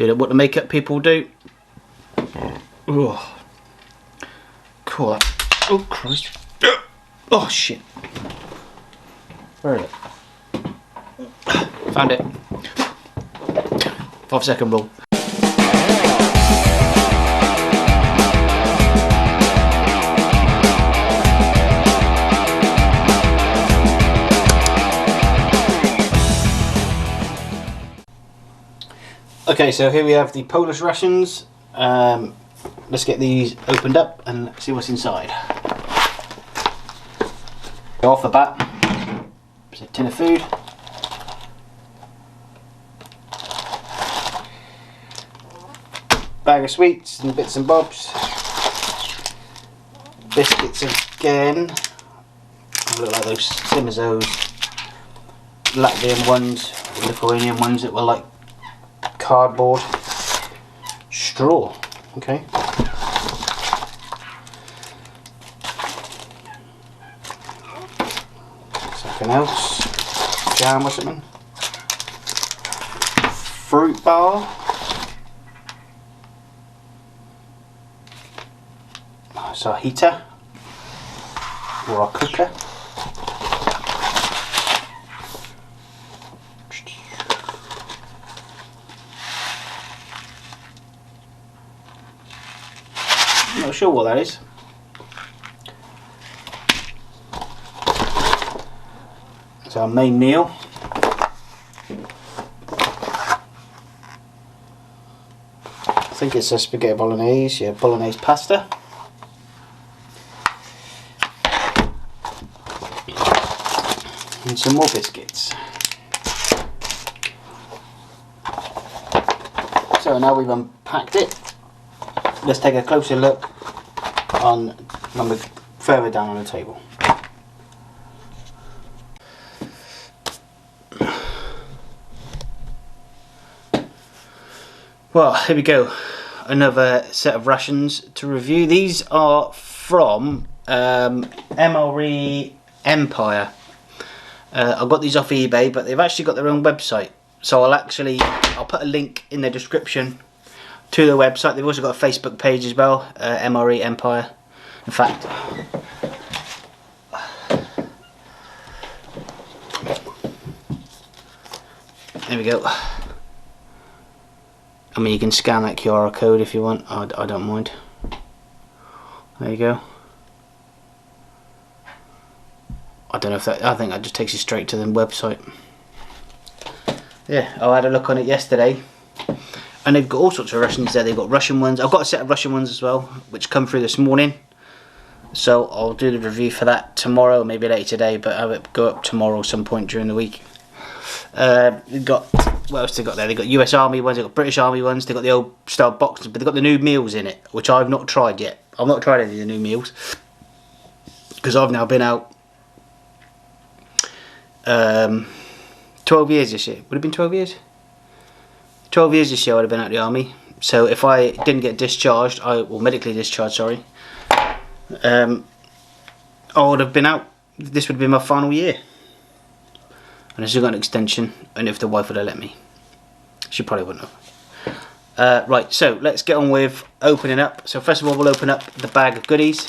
Doing what the makeup people do. Oh, cool. Oh Christ! Oh shit! Where is it? Found it. 5-second rule. Okay, so here we have the Polish rations. Let's get these opened up and see what's inside. Off the bat, there's a tin of food. Bag of sweets and bits and bobs. Biscuits again. Look like those same as those Latvian ones, Lithuanian ones that were like cardboard. Straw. Okay. Something else. Jam or something. Fruit bar. It's our heater or our cooker. I'm not sure what that is. It's our main meal. I think it's a spaghetti bolognese, yeah, bolognese pasta. And some more biscuits. So now we've unpacked it, let's take a closer look on when we're further down on the table. Well, here we go. Another set of rations to review. These are from MRE Empire. I got these off eBay, but they've actually got their own website. So I'll put a link in the description to the website. They've also got a Facebook page as well, MRE Empire. In fact, there we go. I mean, you can scan that QR code if you want. I don't mind. There you go. I don't know if that, I think that just takes you straight to the website. Yeah, I had a look on it yesterday. And they've got all sorts of rations there. They've got Russian ones. I've got a set of Russian ones as well, which come through this morning. So I'll do the review for that tomorrow, maybe later today, but I'll go up tomorrow some point during the week. They've got, what else they got there? They've got US Army ones, they've got British Army ones, they've got the old style boxes, but they've got the new meals in it, which I've not tried yet. I've not tried any of the new meals, because I've now been out 12 years this year. Would it have been 12 years? 12 years this year I would have been out of the army. So if I didn't get discharged, medically discharged, sorry, I would have been out. This would have been my final year. And I still got an extension, and if the wife would have let me. She probably wouldn't have. Right, so let's get on with opening up. So first of all, we'll open up the bag of goodies.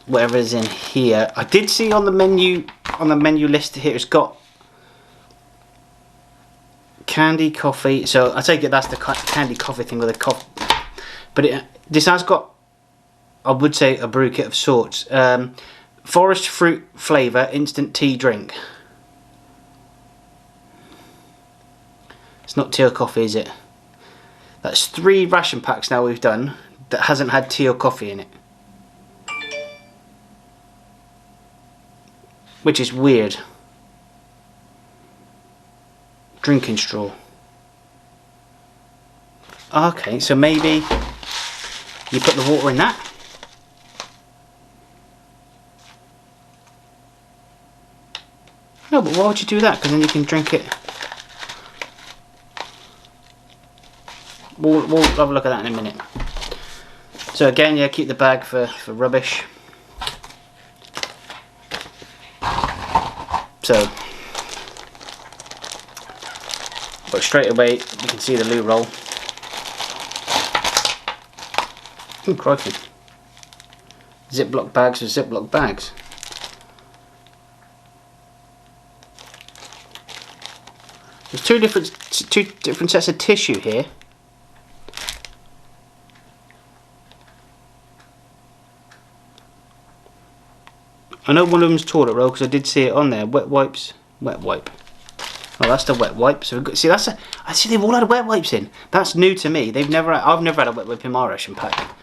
Whatever is in here. I did see on the menu list here, it's got candy coffee. So I take it that's the candy coffee thing with a coffee. But this has got, I would say, a brew kit of sorts. Forest fruit flavour instant tea drink. It's not tea or coffee, is it? That's 3 ration packs now we've done that hasn't had tea or coffee in it. Which is weird. Drinking straw. Okay, so maybe you put the water in that. No, but why would you do that? Because then you can drink it. We'll have a look at that in a minute. So again, yeah, keep the bag for rubbish. So, got straight away you can see the loo roll. Oh, crikey. Ziploc bags with Ziploc bags. There's two different sets of tissue here. I know one of them's toilet roll because I did see it on there. Wet wipes, wet wipe. Oh, that's the wet wipe. So we've got, see, I see they've all had wet wipes in. That's new to me. I've never had a wet wipe in my ration pack.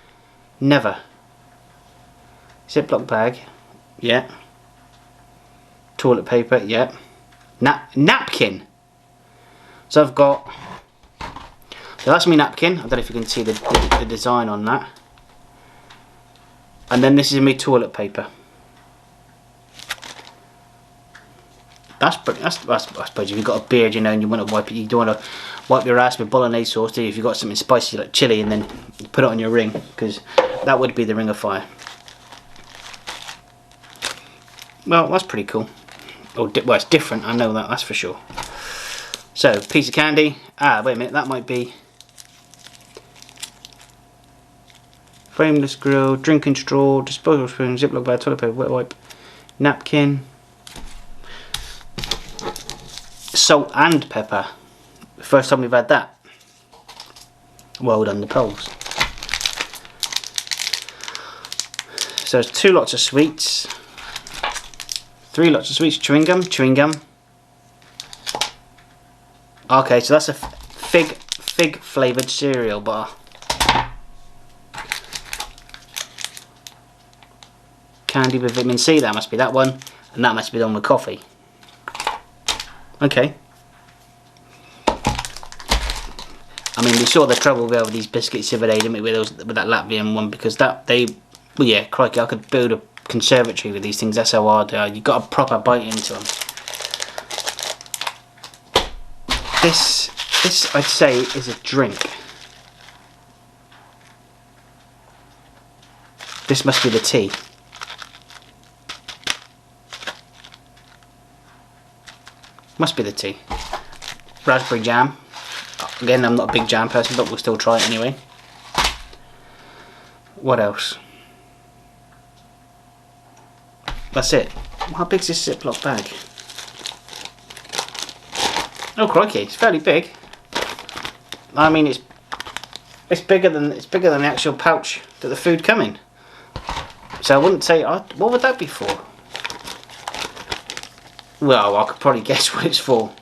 Never. Ziploc bag, yeah. Toilet paper, yeah. Napkin. So I've got. So that's my napkin. I don't know if you can see the design on that. And then this is my toilet paper. I suppose if you've got a beard, you know, and you want to wipe it, you don't want to wipe your ass with bolognese sauce, do you? If you've got something spicy like chili, and then put it on your ring, because that would be the ring of fire. Well, that's pretty cool. Well, it's different, I know that's for sure. So, piece of candy. Ah, wait a minute, that might be frameless grill, drinking straw, disposable spoon, Ziploc bag, toilet paper, wet wipe, napkin. Salt and pepper. First time we've had that. Well done, the Poles. So there's 2 lots of sweets, 3 lots of sweets. Chewing gum. Okay, so that's a fig flavoured cereal bar. Candy with vitamin C. That must be that one, and that must be the one with coffee. Okay. I mean, we saw the trouble with these biscuits the other day, didn't we, with that Latvian one, because well, yeah, crikey, I could build a conservatory with these things. That's how hard they are. You've got a proper bite into them. This I'd say is a drink. This must be the tea. Must be the tea. Raspberry jam. Again, I'm not a big jam person, but we'll still try it anyway. What else? That's it. How big's this Ziploc bag? Oh crikey, it's fairly big. I mean, it's bigger than the actual pouch that the food come in. So I wouldn't say. What would that be for? Well, I could probably guess what it's for.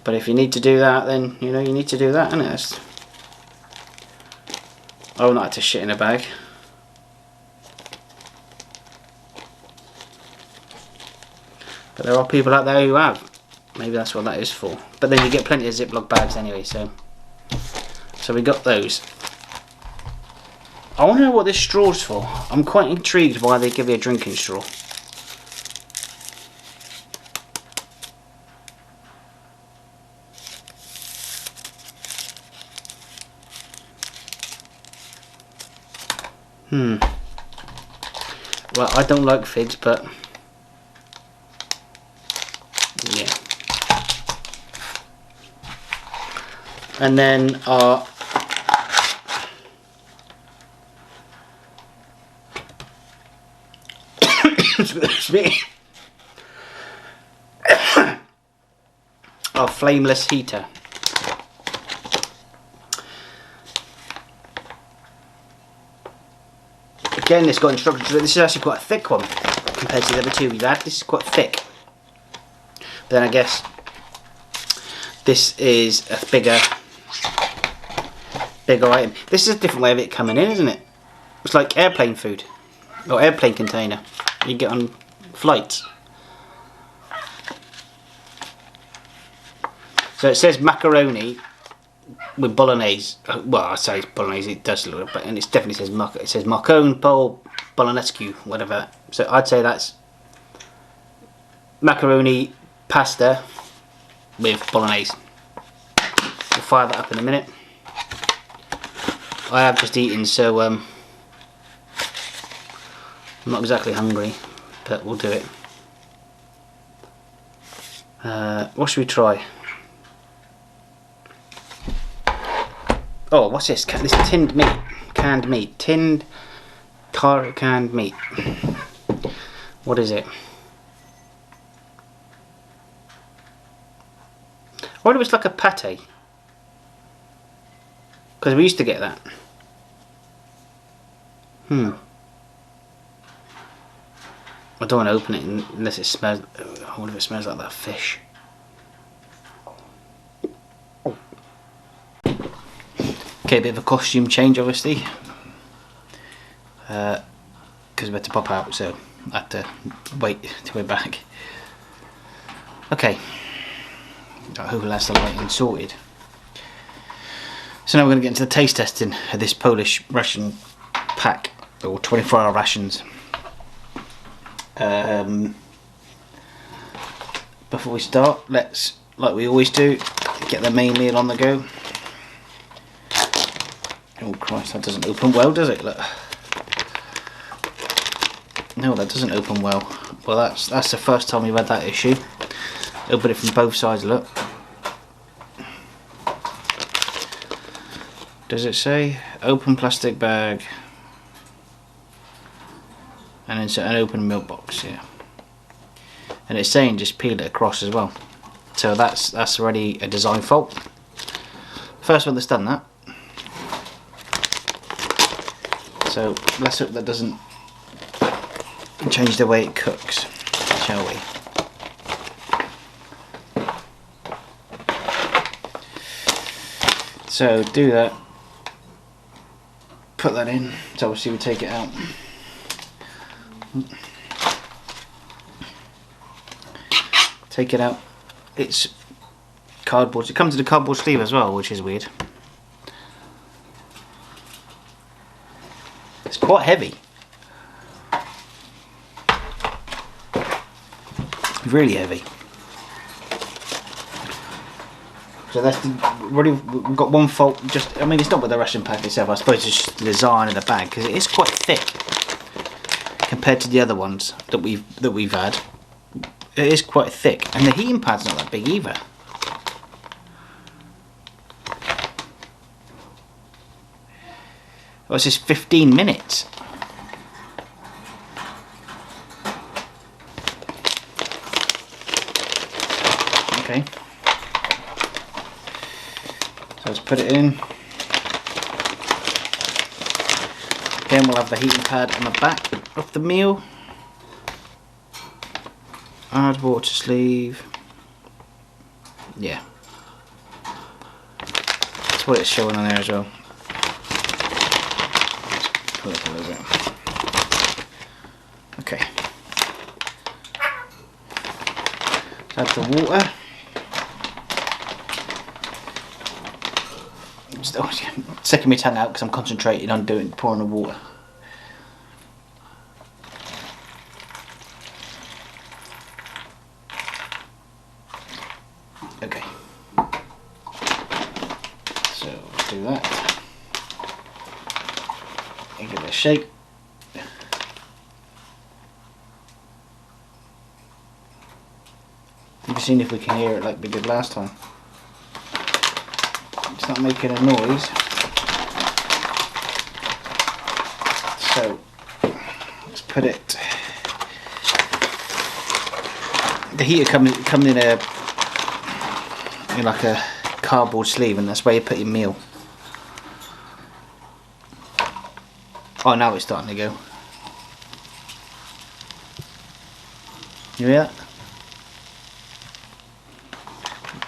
But if you need to do that, then, you know, you need to do that, innit? I would not have to shit in a bag. But there are people out there who have. Maybe that's what that is for. But then you get plenty of Ziploc bags anyway, so we got those. I want to know what this straw's for. I'm quite intrigued why they give you a drinking straw. Well, I don't like figs, but yeah. And then our excuse me, our flameless heater. Again, it's got instructions. This is actually quite a thick one compared to the other 2 we've had. This is quite thick. But then I guess this is a bigger item. This is a different way of it coming in, isn't it? It's like airplane food or airplane container you get on flights. So it says macaroni with bolognese. Well, I say it's bolognese, it does look, but and it definitely says Marcone Pol Bolognese, whatever. So I'd say that's macaroni pasta with bolognese. We'll fire that up in a minute. I have just eaten, so I'm not exactly hungry, but we'll do it. What should we try? Oh, what's this? This tinned meat. Canned meat. Canned meat. What is it? I wonder if it's like a pate. Because we used to get that. I don't want to open it unless it smells. I wonder if it smells like that fish. Okay, a bit of a costume change, obviously. Because we had to pop out, so I had to wait till we're back. Okay. Hopefully that's the lighting sorted. So now we're going to get into the taste testing of this Polish ration pack, or 24-hour rations. Before we start, let's, like we always do, get the main meal on the go. Oh Christ, that doesn't open well, does it? Look. No, that doesn't open well. Well, that's the first time we've had that issue. Open it from both sides, look. Does it say open plastic bag and insert an open milk box? Yeah. And it's saying just peel it across as well. So that's already a design fault. First one that's done that. So let's hope that doesn't change the way it cooks, shall we? So do that. Put that in. So obviously we take it out. Take it out. It's cardboard. It comes in a cardboard sleeve as well, which is weird. It's quite heavy. Really heavy. So that's really, we've got one fault. Just, I mean, it's not with the ration pack itself. I suppose it's just the design of the bag, because it is quite thick compared to the other ones that we've had. It is quite thick, and the heating pad's not that big either. Oh, it's just 15 minutes. Okay. So let's put it in. Again, we'll have the heating pad on the back of the meal. Add water sleeve. Yeah. That's what it's showing on there as well. Pull it up a little bit. Okay. Add the water. I'm sticking my tongue out because I'm concentrating on pouring the water. Okay. So do that. And give it a shake. We've seen if we can hear it like we did last time. It's not making a noise. So let's put it. The heater comes in like a cardboard sleeve, and that's where you put your meal. Oh, now it's starting to go. You hear that?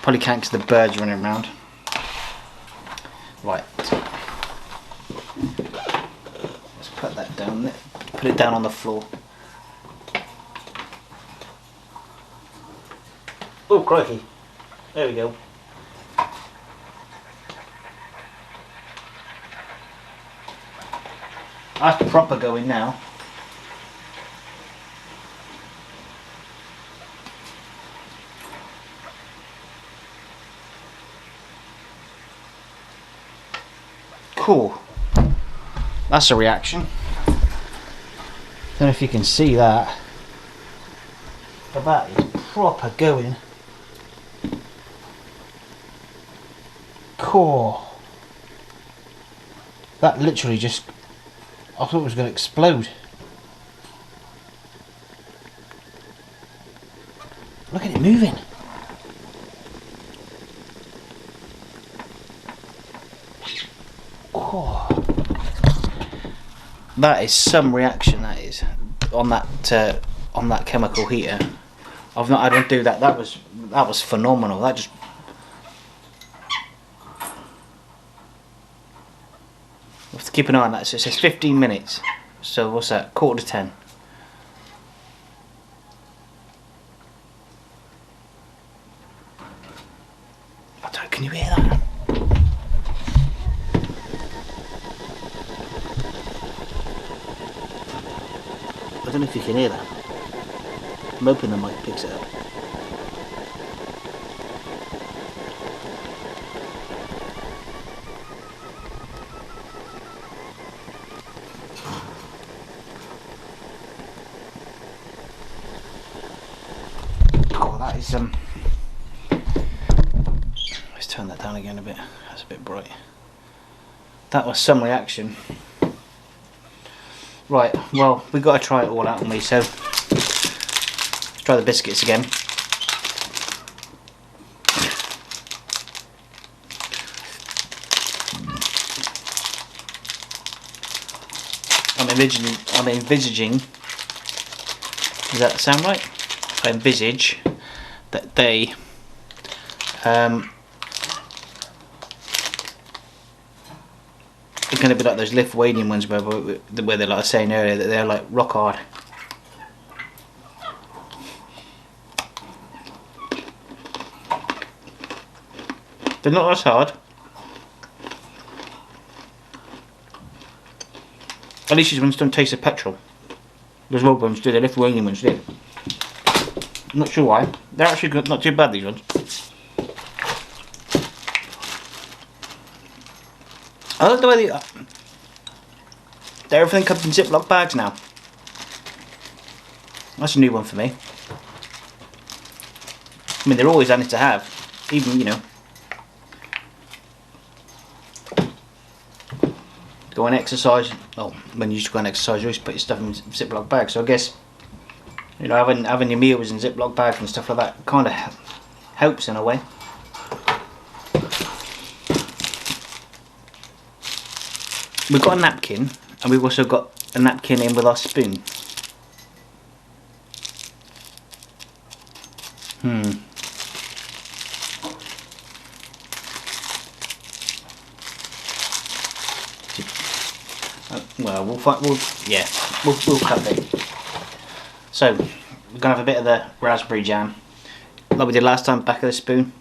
Probably can't because the birds running around. Right. Let's put that down there. Put it down on the floor. Oh, crikey. There we go. That's proper going now. Cool. That's a reaction. Don't know if you can see that. But that is proper going. core. That literally just... I thought it was going to explode. Look at it moving. Oh. That is some reaction, that is, on that chemical heater. I don't do that. That was phenomenal. That just... I have to keep an eye on that. So it says 15 minutes. So what's that? 9:45. Can you hear that? I don't know if you can hear that. I'm hoping the mic picks it up. Oh, that is let's turn that down again a bit. That's a bit bright. That was some reaction. Right, well, we've got to try it all out on me, so let's try the biscuits again. I'm envisaging, does that sound right? I envisage that they it's going to be like those Lithuanian ones where they're, like I was saying earlier, that they're like rock hard. They're not as hard. At least these ones don't taste of petrol. Those old ones do, the Lithuanian ones do. I'm not sure why. They're actually not too bad, these ones. I like the way everything comes in Ziploc bags now. That's a new one for me. I mean, they're always handy to have, even, you know, go and exercise. Well, when you used to go and exercise, you always put your stuff in Ziploc bags. So I guess, you know, having your meals in Ziploc bags and stuff like that kind of helps in a way. We've got a napkin, and we've also got a napkin in with our spoon. Well, we'll cut it. So we're gonna have a bit of the raspberry jam, like we did last time. Back of the spoon.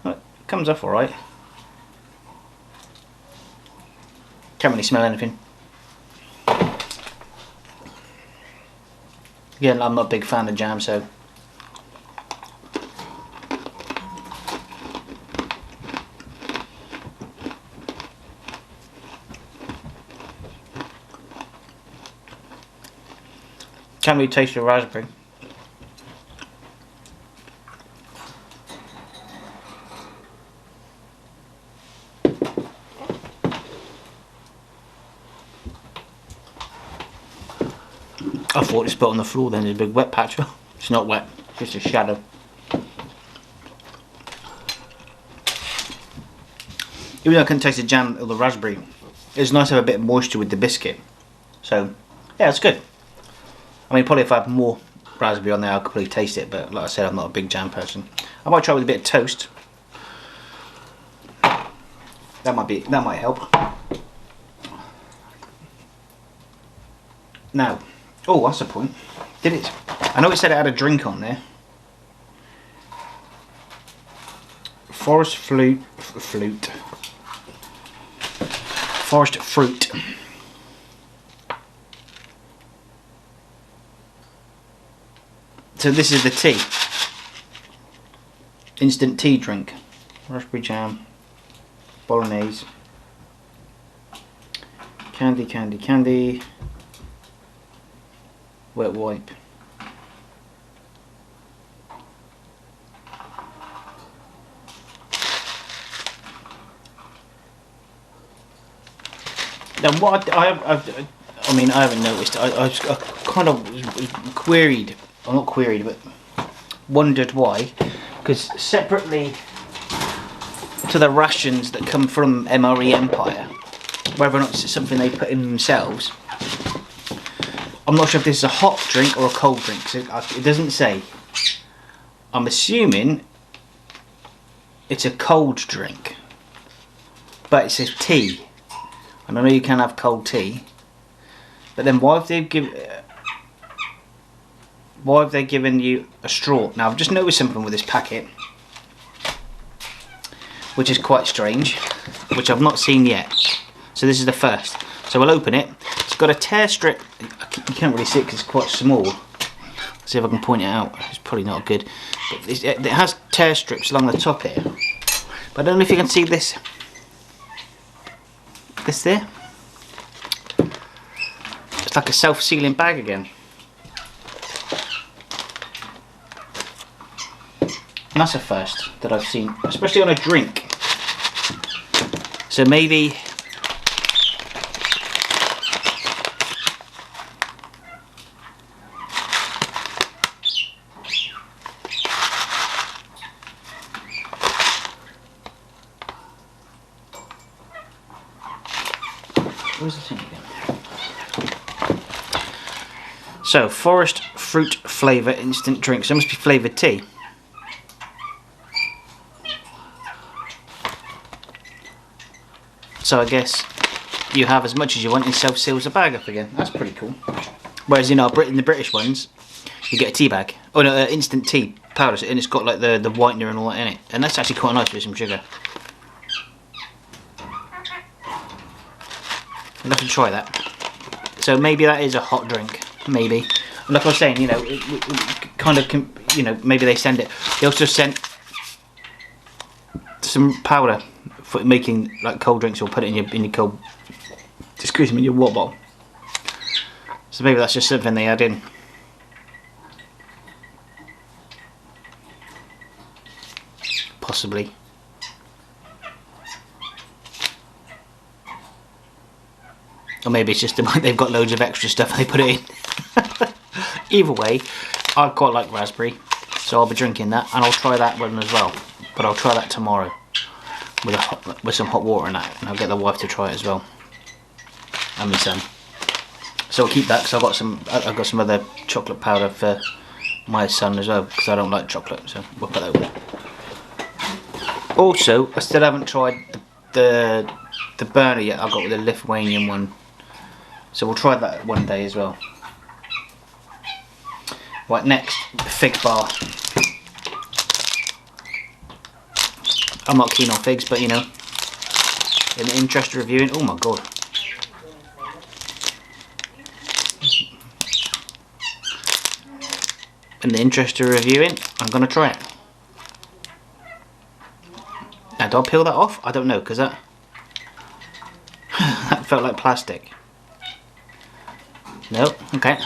Well, it comes off all right. Can't really smell anything. Again, I'm not a big fan of jam, so can't really taste the raspberry. I thought it's put on the floor then, there's a big wet patch. It's not wet, it's just a shadow. Even though I couldn't taste the jam or the raspberry, it's nice to have a bit of moisture with the biscuit. So, yeah, it's good. I mean, probably if I had more raspberry on there, I could probably taste it, but like I said, I'm not a big jam person. I might try it with a bit of toast. That might help. Now, oh, that's a point. Did it? I know it said it had a drink on there. Forest fruit. So this is the tea. Instant tea drink. Raspberry jam. Bolognese. Candy. Wet wipe. Now what I mean, I haven't noticed. I kind of was queried, or not queried, but wondered why. Because separately to the rations that come from MRE Empire, whether or not it's something they put in themselves, I'm not sure if this is a hot drink or a cold drink. So it doesn't say. I'm assuming it's a cold drink, but it says tea, and I know you can have cold tea. But then why have they given you a straw? Now I've just noticed something with this packet, which is quite strange, which I've not seen yet. So this is the first. So we'll open it. It's got a tear strip. You can't really see it because it's quite small. Let's see if I can point it out. It's probably not good. But it has tear strips along the top here. But I don't know if you can see this. This there. It's like a self-sealing bag again. And that's a first that I've seen, especially on a drink. So maybe where's the thing again? So, forest fruit flavour instant drink. So it must be flavoured tea. So I guess you have as much as you want and self-seals the bag up again. That's pretty cool. Whereas in the British ones, you get a tea bag. Oh no, instant tea powder, and it's got like the whitener and all that in it. And that's actually quite nice with some sugar. I'd love to try that. So maybe that is a hot drink. Maybe. Like I was saying, you know, it kind of, you know, maybe they send it. They also sent some powder for making like cold drinks, or put it in your cold, excuse me, in your water bottle. So maybe that's just something they add in. Possibly. Or maybe it's just they've got loads of extra stuff and they put it in. Either way, I quite like raspberry, so I'll be drinking that, and I'll try that one as well. But I'll try that tomorrow with some hot water in that, and I'll get the wife to try it as well, and my son. So I'll keep that because I've got some other chocolate powder for my son as well, because I don't like chocolate. So we'll put that over there. Also, I still haven't tried the burner yet. I've got the Lithuanian one. So we'll try that one day as well. Right, next, fig bar. I'm not keen on figs, but you know, in the interest of reviewing, oh my god. In the interest of reviewing, I'm going to try it. Now, do I peel that off? I don't know, because that that felt like plastic. No, okay.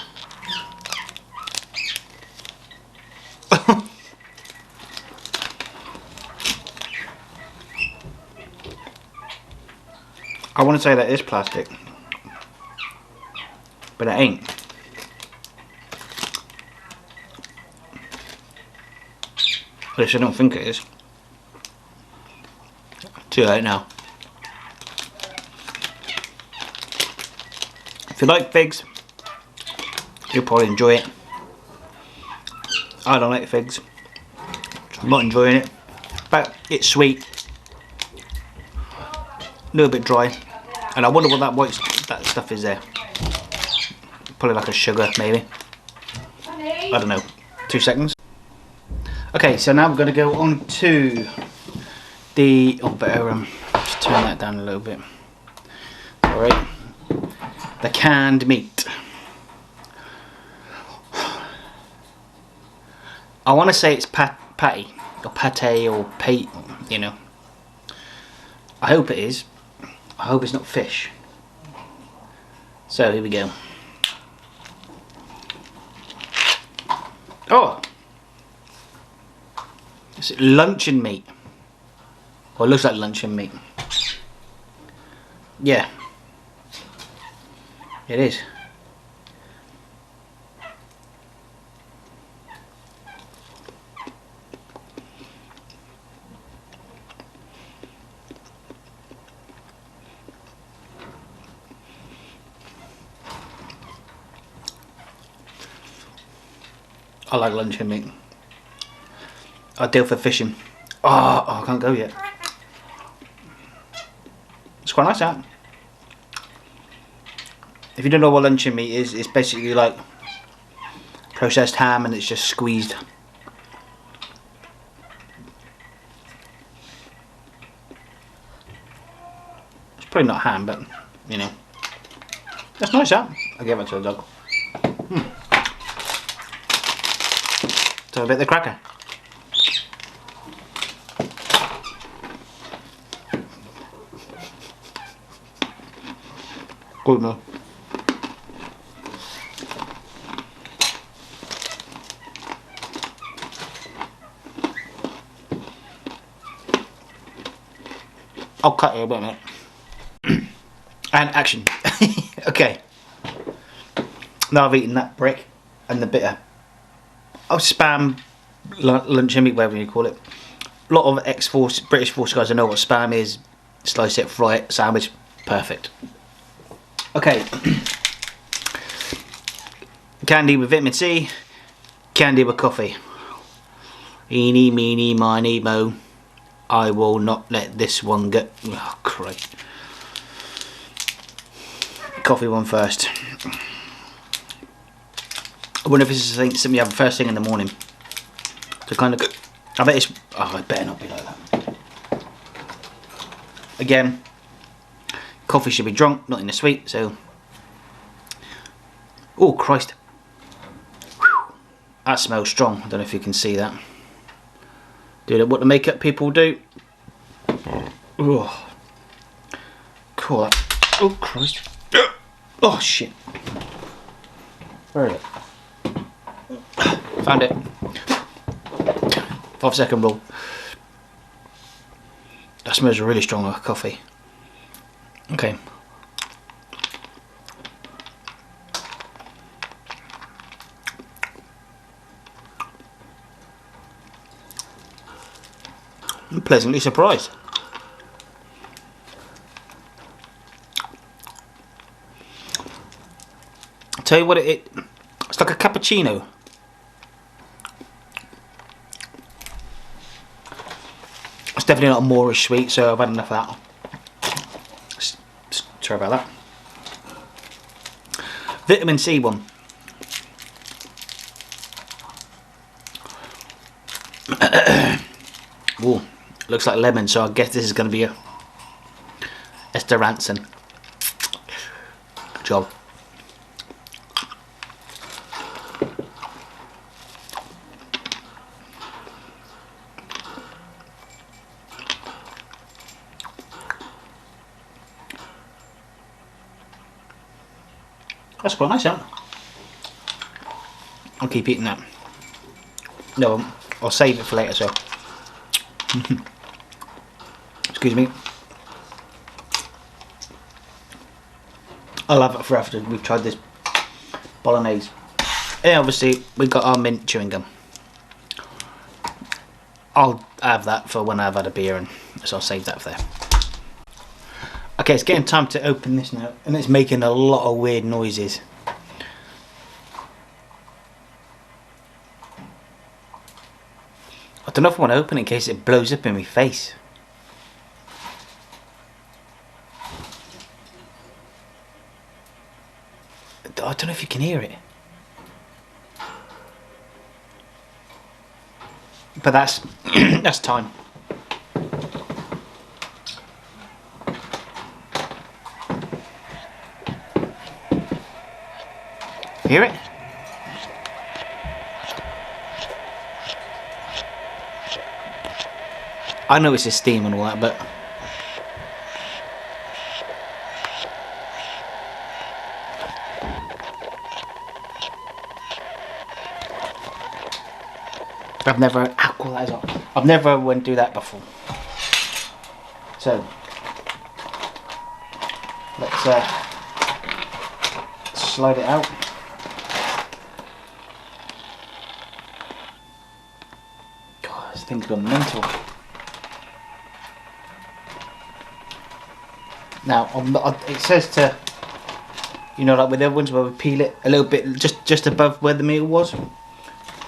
I want to say that is plastic, but it ain't. At least I don't think it is. Too late now. If you like figs, you'll probably enjoy it. I don't like figs. I'm not enjoying it, but it's sweet, a little bit dry, and I wonder what that stuff is there. Probably like a sugar, maybe. I don't know. 2 seconds. Okay, so now we're going to go on to the. Oh, better just turn that down a little bit. All right, the canned meat. I want to say it's patty or pate or pate, you know. I hope it is. I hope it's not fish. So here we go. Oh, it's luncheon meat. Well, it looks like luncheon meat. Yeah. It is. I like luncheon meat. Ideal for fishing. Oh, I can't go yet. It's quite nice that. If you don't know what luncheon meat is, it's basically like processed ham and it's just squeezed. It's probably not ham, but you know. That's nice that. I'll give it to the dog. So a bit of the cracker. Good no. I'll cut here a bit, mate. And action. Okay. Now I've eaten that brick and the bitter. I'll spam luncheon meat, whatever you call it. A lot of ex-force British force guys know what spam is. Slice it, fry it, sandwich, perfect. Okay. Candy with vitamin C. Candy with coffee. Eeny, meeny, miny, mo. I will not let this one go. Oh, Christ. Coffee one first. I wonder if this is something you have first thing in the morning. To kind of. I bet it's. Oh, it better not be like that. Again, coffee should be drunk, not in the sweet. So. Oh Christ! Whew. That smells strong. I don't know if you can see that. Do what the makeup people do. Oh, cool. Oh Christ! Oh shit! Where is it? Found it. 5-second rule. That smells really strong like coffee. Okay. I'm pleasantly surprised. I'll tell you what it's like a cappuccino. It's definitely not a Moorish sweet, so I've had enough of that. Sorry about that. Vitamin C one. Ooh, looks like lemon, so I guess this is going to be a Esther Ranson. Good job. That's quite nice, that. I'll keep eating that. No, I'll save it for later, so. Excuse me. I'll have it for after we've tried this bolognese. Yeah, obviously we've got our mint chewing gum. I'll have that for when I've had a beer, and so I'll save that for there. Okay, it's getting time to open this now, and it's making a lot of weird noises. I don't know if I want to open it in case it blows up in my face. I don't know if you can hear it. But that's that's time. Hear it? I know it's a steam and all that, but I've never I've never went through that before. So let's slide it out. God, this thing's gone mental. Now, it says to, you know, like with the other ones where we peel it a little bit just above where the meal was.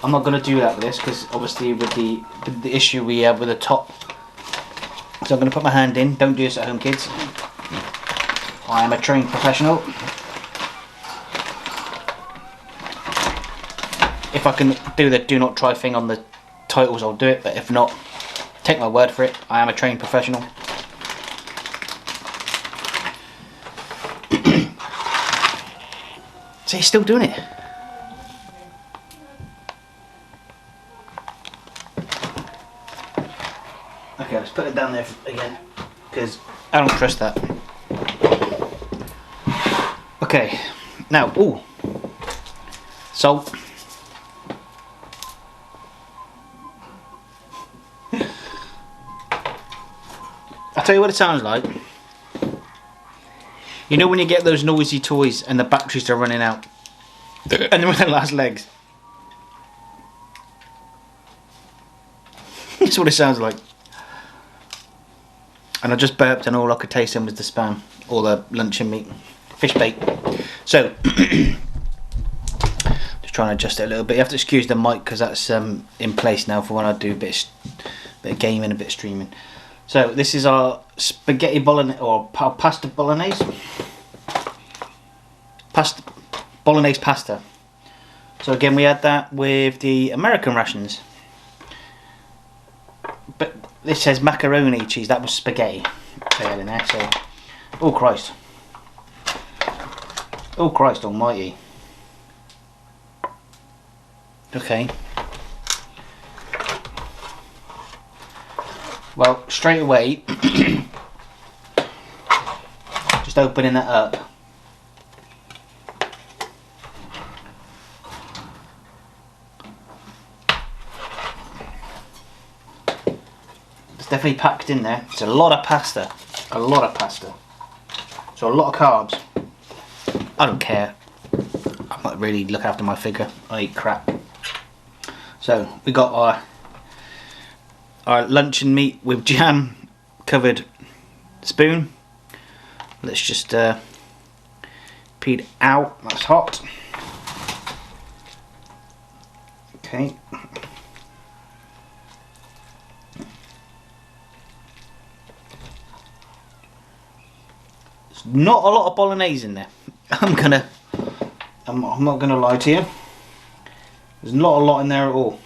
I'm not going to do that with this because obviously with the issue we have with the top. So I'm going to put my hand in. Don't do this at home, kids. I am a trained professional. If I can do the do not try thing on the titles, I'll do it. But if not, take my word for it. I am a trained professional. So he's still doing it. Okay, let's put it down there again, because I don't trust that. Okay, now, ooh, salt. I'll tell you what it sounds like. You know when you get those noisy toys and the batteries are running out? And they're on their last legs? That's what it sounds like. And I just burped and all I could taste then was the spam. Or the luncheon meat. Fish bait. So, just trying to adjust it a little bit. You have to excuse the mic because that's in place now for when I do a bit of gaming, a bit of streaming. So this is our spaghetti bolognese, or pasta bolognese. Bolognese pasta. So again, we had that with the American rations. But this says macaroni cheese. That was spaghetti. In there. So, oh Christ! Oh Christ Almighty! Okay. Well, straight away, just opening that up. It's definitely packed in there. It's a lot of pasta. A lot of pasta. So a lot of carbs. I don't care. I might really look after my figure. I eat crap. So we got our luncheon meat with jam covered spoon. Let's just peel it out. That's hot. Okay. There's not a lot of bolognese in there. I'm not gonna lie to you. There's not a lot in there at all.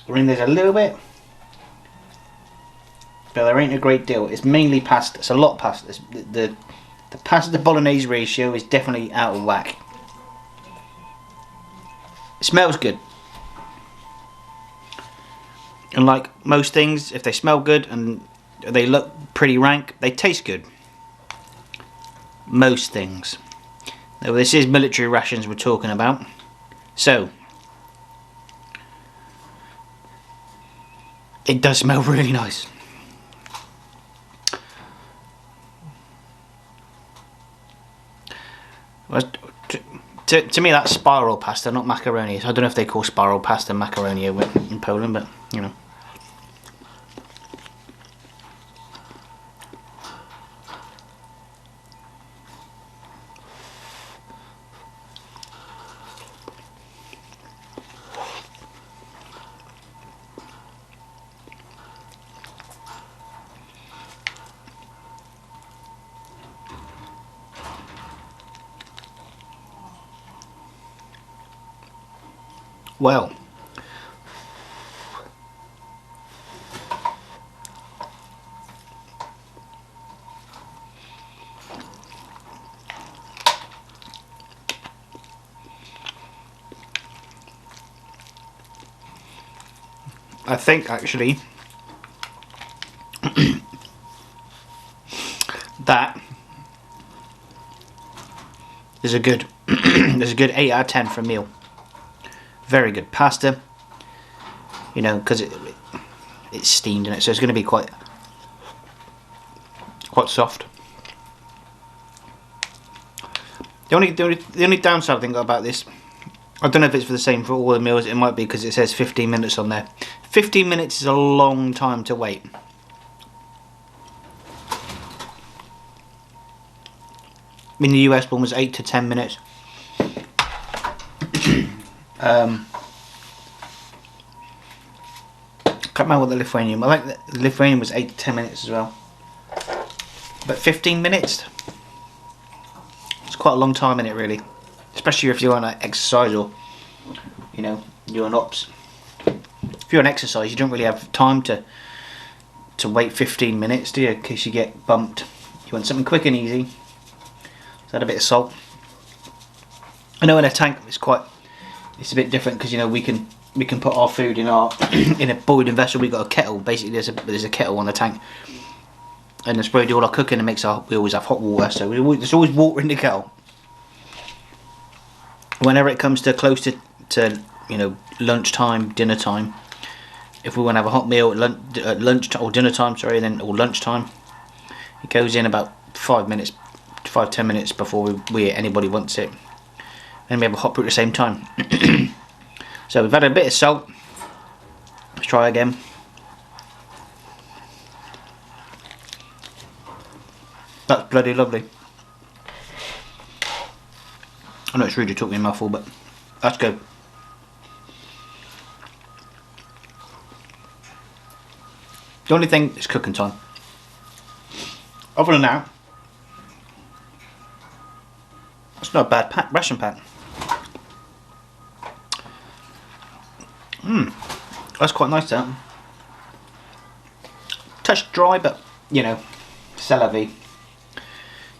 I mean, there's a little bit, but there ain't a great deal. It's mainly pasta. It's a lot of pasta. The pasta bolognese ratio is definitely out of whack. It smells good, and like most things, if they smell good and they look pretty rank, they taste good. Most things. Now, this is military rations we're talking about, so it does smell really nice. To me, that's spiral pasta, not macaroni. I don't know if they call spiral pasta macaroni in Poland, but you know. Well, I think actually that is a good there's a good 8 out of 10 for a meal. Very good pasta, you know, because it's steamed in it, so it's going to be quite soft. The only downside I think about this, I don't know if it's for the same for all the meals. It might be because it says 15 minutes on there. 15 minutes is a long time to wait. In the US one was 8 to 10 minutes. Can't remember what the Lithuanian. I think the Lithuanian was 8 to 10 minutes as well. But 15 minutes. It's quite a long time in it, really. Especially if you're on like, exercise or, you know, you're on ops. If you're on exercise, you don't really have time to wait 15 minutes, do you? In case you get bumped. You want something quick and easy. So add a bit of salt. I know in a tank it's a bit different because you know we can put our food in our in a boiling vessel. We've got a kettle. Basically, there's a kettle on the tank, and that's where we do all our cooking and we always have hot water. So there's always water in the kettle. Whenever it comes to close to you know lunchtime, dinner time, if we want to have a hot meal at lunch or dinner time, sorry, then or lunchtime, it goes in about 5 minutes, 5-10 minutes before anybody wants it, and we have a hot brew at the same time. So we've had a bit of salt. Let's try again. That's bloody lovely. I know it's rude to talk me a mouthful, but that's good. The only thing is cooking time. Other than that, it's not a bad ration pack. That's quite nice, that. Touch dry, but you know, c'est la vie.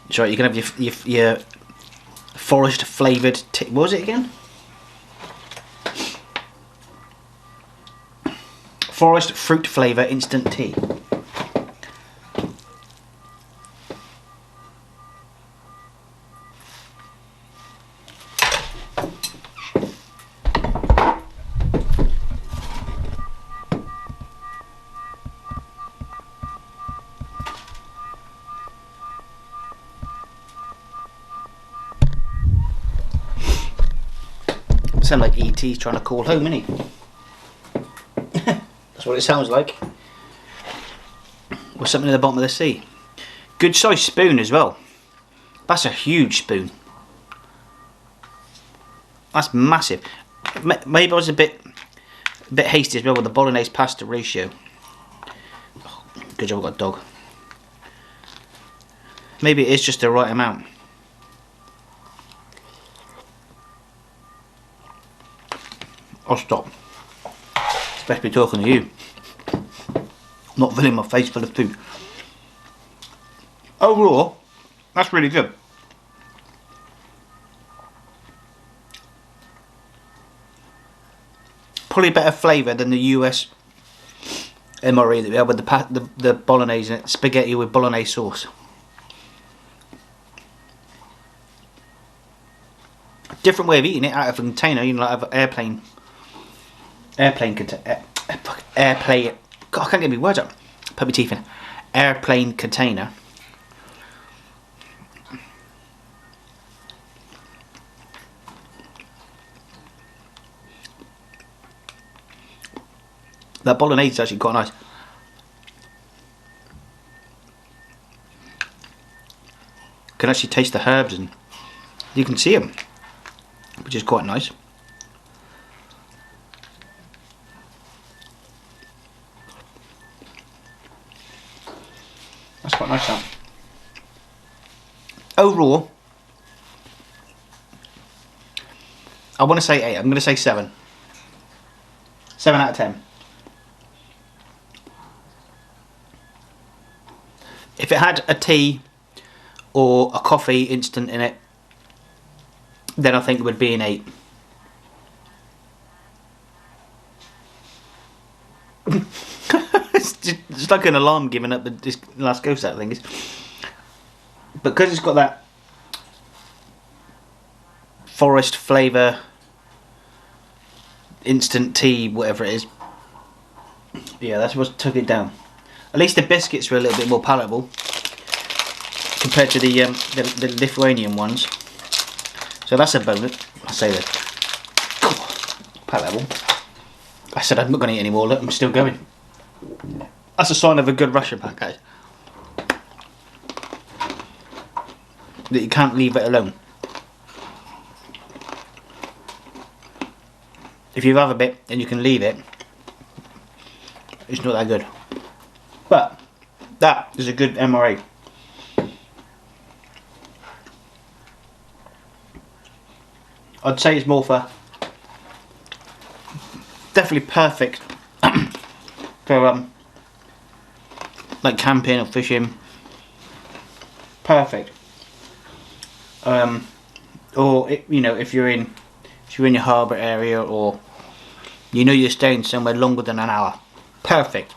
Sorry, you can have your forest flavoured tea. What was it again? Forest fruit flavour instant tea. Sound like E.T.'s trying to call home, isn't he? That's what it sounds like. Or something in the bottom of the sea. Good sized spoon as well. That's a huge spoon. That's massive. Maybe I was a bit hasty as well with the bolognese pasta ratio. Oh, good job I got a dog. Maybe it is just the right amount. I'll stop. Especially talking to you. Not filling my face full of food. Overall, that's really good. Probably better flavour than the US MRE that we have with the bolognese in it. Spaghetti with bolognese sauce. Different way of eating it out of a container, you know, like an airplane container. Airplane. God, I can't get my words up. Put my teeth in. Airplane container. That bolognese is actually quite nice. You can actually taste the herbs and you can see them, which is quite nice. That's quite nice, that. Overall, I want to say 8. I'm going to say 7. 7 out of 10. If it had a tea or a coffee instant in it, then I think it would be an 8. It's like an alarm giving up this last ghost, that thing is. Because it's got that forest flavour, instant tea, whatever it is. Yeah, that's what took it down. At least the biscuits were a little bit more palatable compared to the Lithuanian ones. So that's a bonus. I say that. Pack level. I said I'm not going to eat any more. Look, I'm still going. That's a sign of a good ration pack, guys. That you can't leave it alone. If you have a bit and you can leave it, it's not that good. But that is a good MRE. I'd say it's more for, definitely perfect for like camping or fishing. Perfect. Or you know, if you're in your harbour area, or you know you're staying somewhere longer than an hour. Perfect.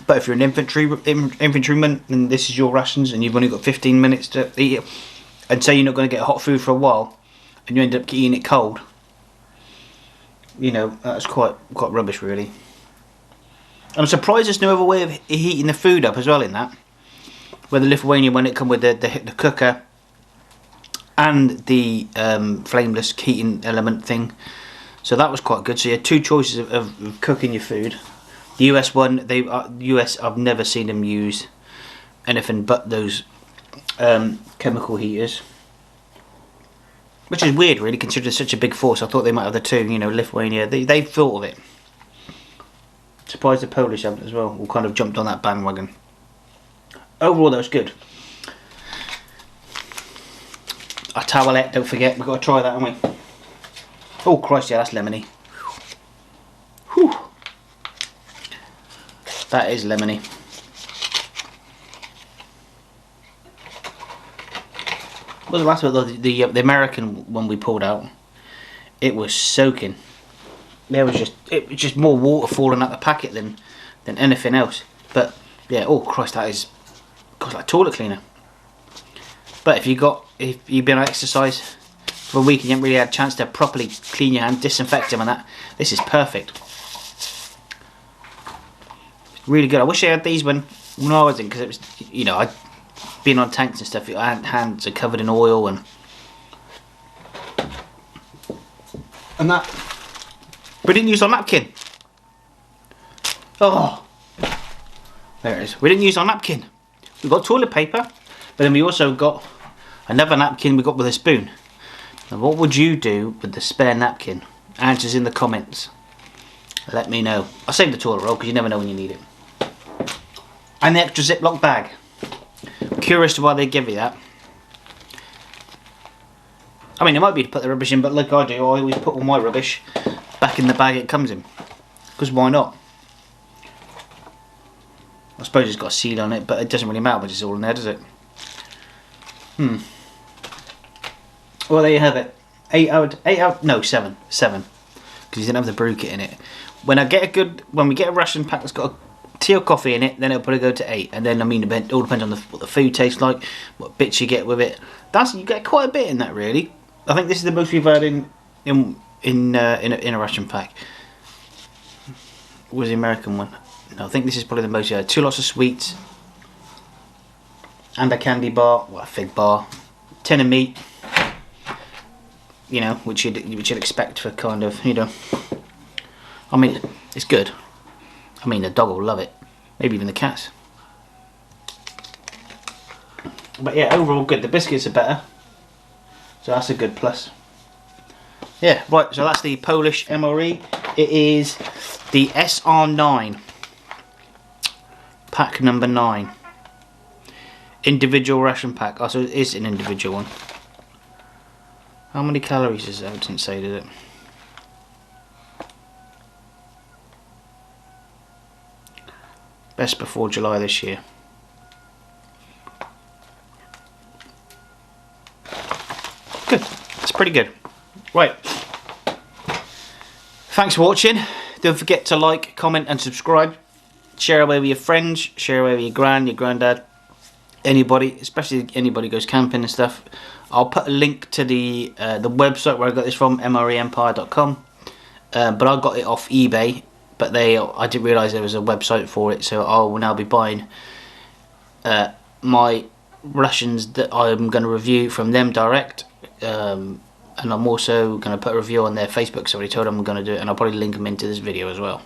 But if you're an infantryman and this is your rations and you've only got 15 minutes to eat it, and say you're not going to get hot food for a while, and you end up eating it cold, you know, that's quite rubbish, really. I'm surprised there's no other way of heating the food up as well in that. Where the Lithuanian one, it come with the cooker and the flameless heating element thing, so that was quite good. So you had two choices of cooking your food. The US one, US, I've never seen them use anything but those chemical heaters, which is weird, really, considering such a big force. I thought they might have the two. You know, Lithuania, they thought of it. Surprised the Polish haven't as well, all kind of jumped on that bandwagon. Overall, that was good. Our towelette, don't forget, we've got to try that, haven't we? Oh Christ, yeah, that's lemony. Whew. That is lemony. What was the last one? The American one we pulled out. It was soaking. It was just more water falling out the packet than anything else. But yeah, oh Christ, that is like toilet cleaner. But if you've been on exercise for a week and you haven't really had a chance to properly clean your hands, disinfect them and that, this is perfect. Really good. I wish I had these when I was in, because it was, you know, I'd been on tanks and stuff. Your hands are covered in oil and that. We didn't use our napkin. Oh, there it is. We didn't use our napkin. We got toilet paper, but then we also got another napkin we got with a spoon. Now, what would you do with the spare napkin? Answers in the comments. Let me know. I'll save the toilet roll because you never know when you need it. And the extra Ziploc bag. I'm curious to why they give you that. I mean, it might be to put the rubbish in, but like I do, I always put all my rubbish back in the bag it comes in. Because why not? I suppose it's got a seal on it, but it doesn't really matter when it's all in there, does it? Well, there you have it. 7. 7. Because you didn't have the brew kit in it. When we get a ration pack that's got a tea or coffee in it, then it'll probably go to 8. And then, I mean, it all depends on what the food tastes like, what bits you get with it. You get quite a bit in that, really. I think this is the most we've had in a ration pack. What was the American one? No, I think this is probably the most. 2 lots of sweets and a candy bar, well, a fig bar, tin of meat. You know, which you'd expect for kind of, you know. I mean, it's good. I mean, the dog will love it. Maybe even the cats. But yeah, overall good. The biscuits are better, so that's a good plus. Yeah, right. So that's the Polish MRE. It is the SR9, pack number 9. Individual ration pack. Oh, so it is an individual one. How many calories is that? It didn't say, did it? Best before July this year. Good. That's pretty good. Right. Thanks for watching. Don't forget to like, comment and subscribe. Share away with your friends. Share away with your gran, your granddad. Anybody, especially anybody who goes camping and stuff. I'll put a link to the website where I got this from, MREempire.com. But I got it off eBay. But I didn't realise there was a website for it, so I will now be buying my rations that I'm going to review from them direct, and I'm also going to put a review on their Facebook. So I already told them I'm going to do it, and I'll probably link them into this video as well.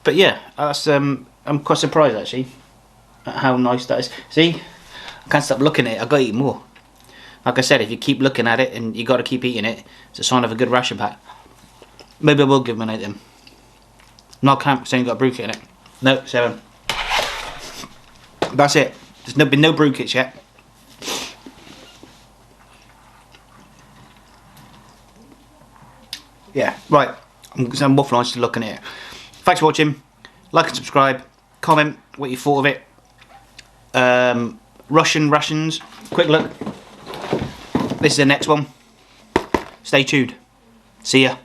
But yeah, that's I'm quite surprised actually at how nice that is. See, I can't stop looking at it. I got to eat more. Like I said, if you keep looking at it and you got to keep eating it, it's a sign of a good ration pack. Maybe I will give them an 8 then. No, I can't because I ain't got a brew kit in it. No, 7. That's it. There's been no brew kits yet. Yeah, right. I'm waffling on just looking at it. Thanks for watching. Like and subscribe. Comment what you thought of it. Russian rations. Quick look. This is the next one. Stay tuned. See ya.